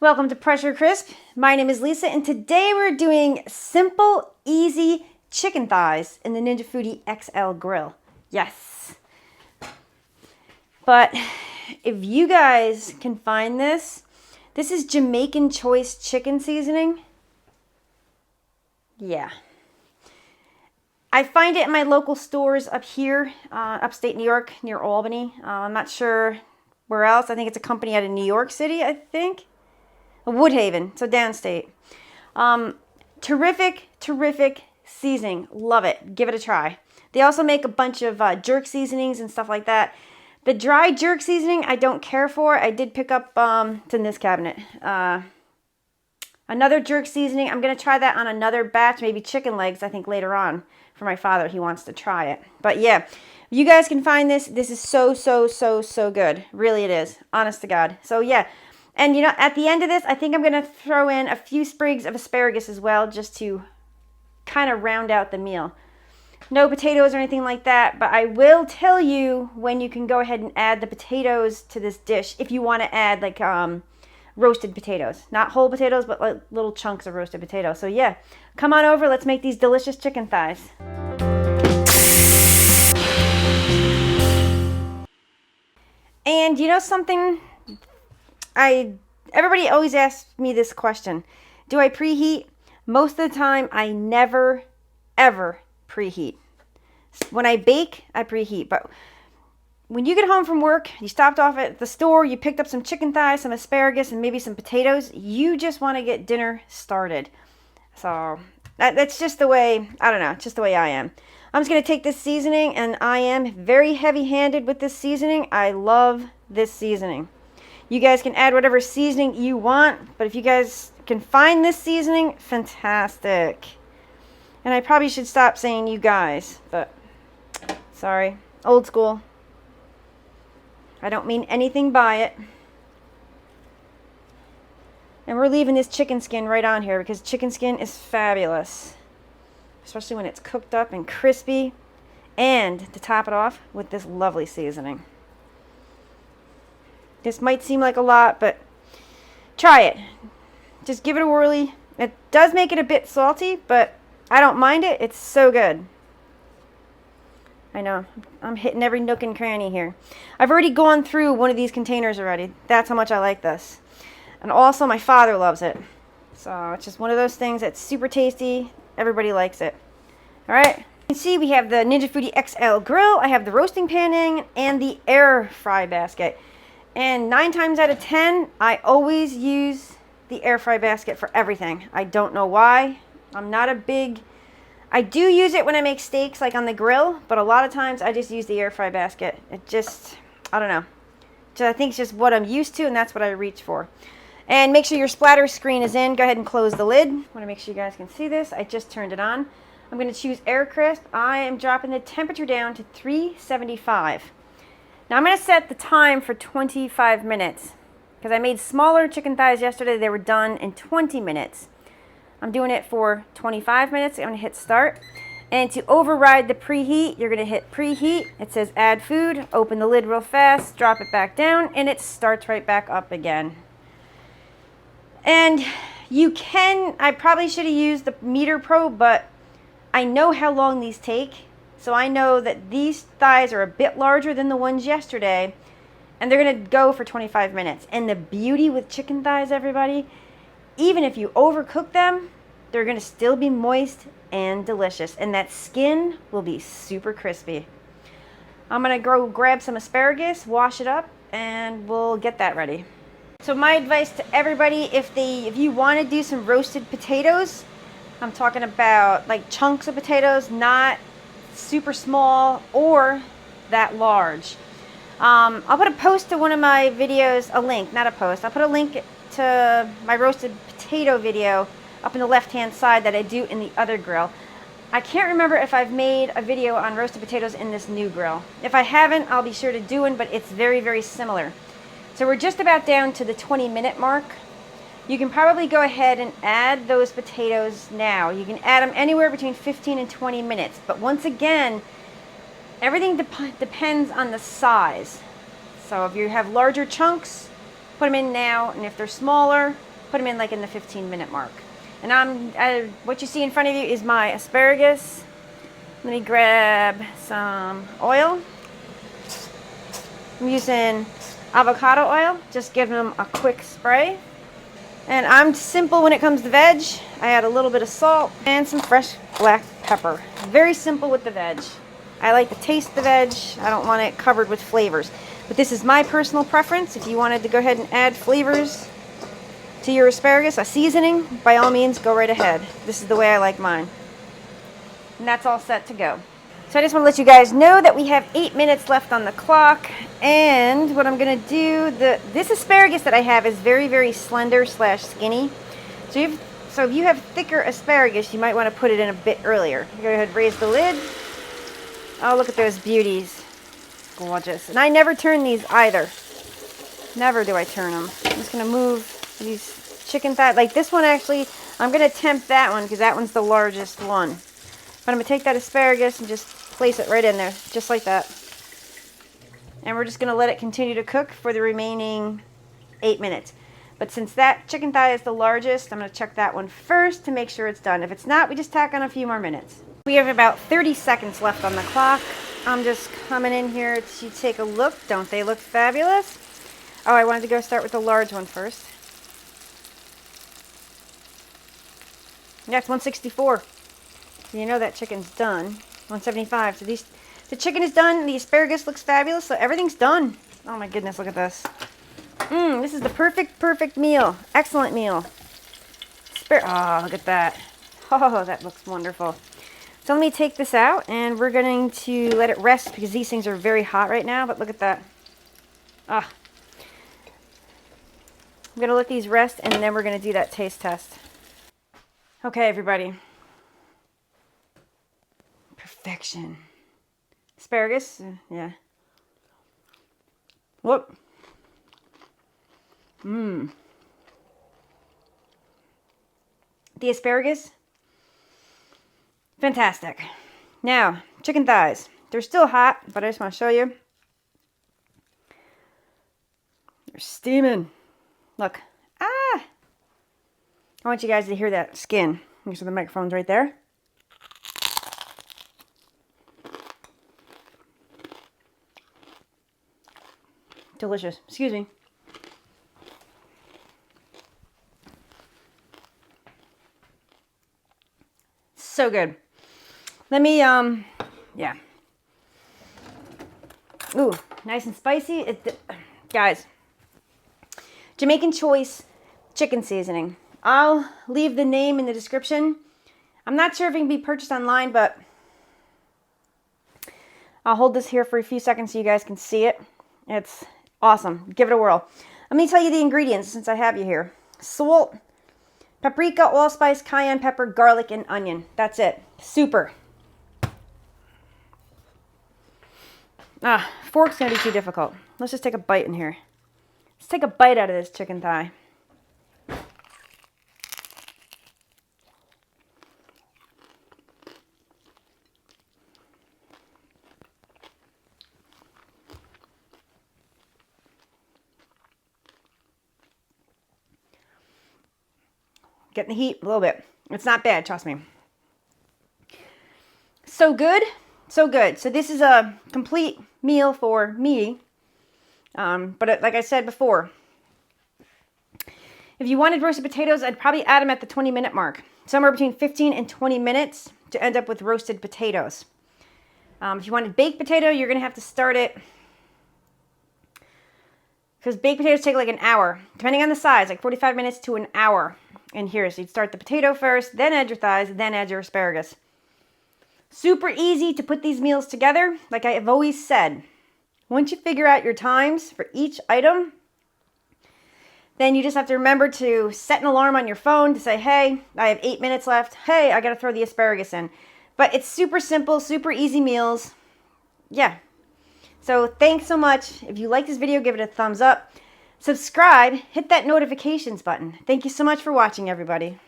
Welcome to Pressure Crisp. My name is Lisa, and today we're doing simple, easy chicken thighs in the Foodi XL Grill. Yes. But if you guys can find this, this is Jamaican choice chicken seasoning. Yeah. I find it in my local stores up here, upstate New York, near Albany. I'm not sure where else. I think it's a company out of New York City, I think. Woodhaven, so downstate. Terrific seasoning. Love it. Give it a try. They also make a bunch of jerk seasonings and stuff like that. The dry jerk seasoning I don't care for. I did pick up, it's in this cabinet, another jerk seasoning. I'm going to try that on another batch, maybe chicken legs, I think later on for my father. He wants to try it. But yeah, you guys can find this. This is so good. Really it is. Honest to God. So yeah. And, you know, at the end of this, I think I'm going to throw in a few sprigs of asparagus as well, just to kind of round out the meal. No potatoes or anything like that, but I will tell you when you can go ahead and add the potatoes to this dish if you want to add, like, roasted potatoes. Not whole potatoes, but like little chunks of roasted potatoes. So, yeah, come on over. Let's make these delicious chicken thighs. And you know something? Everybody always asks me this question. Do I preheat? Most of the time, I never, ever preheat. When I bake, I preheat. But when you get home from work, you stopped off at the store, you picked up some chicken thighs, some asparagus, and maybe some potatoes, you just want to get dinner started. So that's just the way, I don't know, it's just the way I am. I'm just going to take this seasoning, and I am very heavy-handed with this seasoning. I love this seasoning. You guys can add whatever seasoning you want, but if you guys can find this seasoning, fantastic. And I probably should stop saying you guys, but sorry, old school. I don't mean anything by it. And we're leaving this chicken skin right on here because chicken skin is fabulous, especially when it's cooked up and crispy, and to top it off with this lovely seasoning. This might seem like a lot, but try it. Just give it a whirly. It does make it a bit salty, but I don't mind it. It's so good. I know. I'm hitting every nook and cranny here. I've already gone through one of these containers already. That's how much I like this. And also, my father loves it. So it's just one of those things that's super tasty. Everybody likes it. All right. You can see we have the Foodi XL Grill. I have the roasting pan in and the air fry basket. And 9 times out of 10, I always use the air fry basket for everything. I don't know why. I'm not a big... I do use it when I make steaks, like on the grill, but a lot of times I just use the air fry basket. It just, I don't know. I think it's just what I'm used to, and that's what I reach for. And make sure your splatter screen is in. Go ahead and close the lid. I want to make sure you guys can see this. I just turned it on. I'm going to choose Air Crisp. I am dropping the temperature down to 375. Now I'm going to set the time for 25 minutes because I made smaller chicken thighs yesterday. They were done in 20 minutes. I'm doing it for 25 minutes. I'm going to hit start. And to override the preheat, you're going to hit preheat. It says add food. Open the lid real fast. Drop it back down. And it starts right back up again. And you can, I probably should have used the meter probe, but I know how long these take. So I know that these thighs are a bit larger than the ones yesterday, and they're going to go for 25 minutes. And the beauty with chicken thighs, everybody, even if you overcook them, they're going to still be moist and delicious, and that skin will be super crispy. I'm going to go grab some asparagus, wash it up, and we'll get that ready. So my advice to everybody, if you want to do some roasted potatoes, I'm talking about like chunks of potatoes, not super small or that large. I'll put a post to one of my videos, a link, not a post. I'll put a link to my roasted potato video up in the left hand side that I do in the other grill. I can't remember if I've made a video on roasted potatoes in this new grill. If I haven't, I'll be sure to do one, but it's very similar. So we're just about down to the 20-minute mark. You can probably go ahead and add those potatoes now. You can add them anywhere between 15 and 20 minutes. But once again, everything depends on the size. So if you have larger chunks, put them in now. And if they're smaller, put them in like in the 15-minute mark. And what you see in front of you is my asparagus. Let me grab some oil. I'm using avocado oil, just giving them a quick spray. And I'm simple when it comes to veg. I add a little bit of salt and some fresh black pepper. Very simple with the veg. I like to taste the veg. I don't want it covered with flavors. But this is my personal preference. If you wanted to go ahead and add flavors to your asparagus, a seasoning, by all means, go right ahead. This is the way I like mine. And that's all set to go. So I just want to let you guys know that we have 8 minutes left on the clock. And what I'm going to do, this asparagus that I have is very, very slender / skinny. So if you have thicker asparagus, you might want to put it in a bit earlier. Go ahead and raise the lid. Oh, look at those beauties. Gorgeous. And I never turn these either. Never do I turn them. I'm just going to move these chicken thighs. Like this one actually, I'm going to tempt that one because that one's the largest one. But I'm going to take that asparagus and just place it right in there, just like that. And we're just going to let it continue to cook for the remaining 8 minutes. But since that chicken thigh is the largest, I'm going to check that one first to make sure it's done. If it's not, we just tack on a few more minutes. We have about 30 seconds left on the clock. I'm just coming in here to take a look. Don't they look fabulous? Oh, I wanted to go start with the large one first. That's 164. So you know that chicken's done. 175. So the chicken is done. The asparagus looks fabulous. So everything's done. Oh my goodness, look at this. This is the perfect meal. Excellent meal. Oh, look at that. Oh, that looks wonderful. So let me take this out and we're going to let it rest because these things are very hot right now. But look at that. Ah. I'm going to let these rest and then we're going to do that taste test. Okay, everybody. Perfection. Asparagus, yeah. Whoop. The asparagus, fantastic. Now, chicken thighs. They're still hot, but I just want to show you. They're steaming. Look. Ah! I want you guys to hear that skin. Make sure the microphone's right there. Delicious. Excuse me. So good. Let me, yeah. Ooh, nice and spicy. Guys, Jamaican Choice chicken seasoning. I'll leave the name in the description. I'm not sure if it can be purchased online, but I'll hold this here for a few seconds so you guys can see it. It's awesome. Give it a whirl. Let me tell you the ingredients since I have you here. Salt, paprika, allspice, cayenne pepper, garlic, and onion. That's it. Super. Fork's going to be too difficult. Let's just take a bite in here. Let's take a bite out of this chicken thigh. Getting the heat a little bit. It's not bad, trust me. So good, so good. So this is a complete meal for me. But like I said before, if you wanted roasted potatoes, I'd probably add them at the 20-minute mark. Somewhere between 15 and 20 minutes to end up with roasted potatoes. If you wanted baked potato, you're going to have to start it, because baked potatoes take like an hour, depending on the size, like 45 minutes to an hour. In here, so you'd start the potato first, then add your thighs, then add your asparagus. Super easy to put these meals together. Like I have always said, once you figure out your times for each item, then you just have to remember to set an alarm on your phone to say, hey, I have 8 minutes left. Hey, I got to throw the asparagus in. But it's super simple, super easy meals. Yeah. So thanks so much. If you like this video, give it a thumbs up. Subscribe, hit that notifications button. Thank you so much for watching, everybody.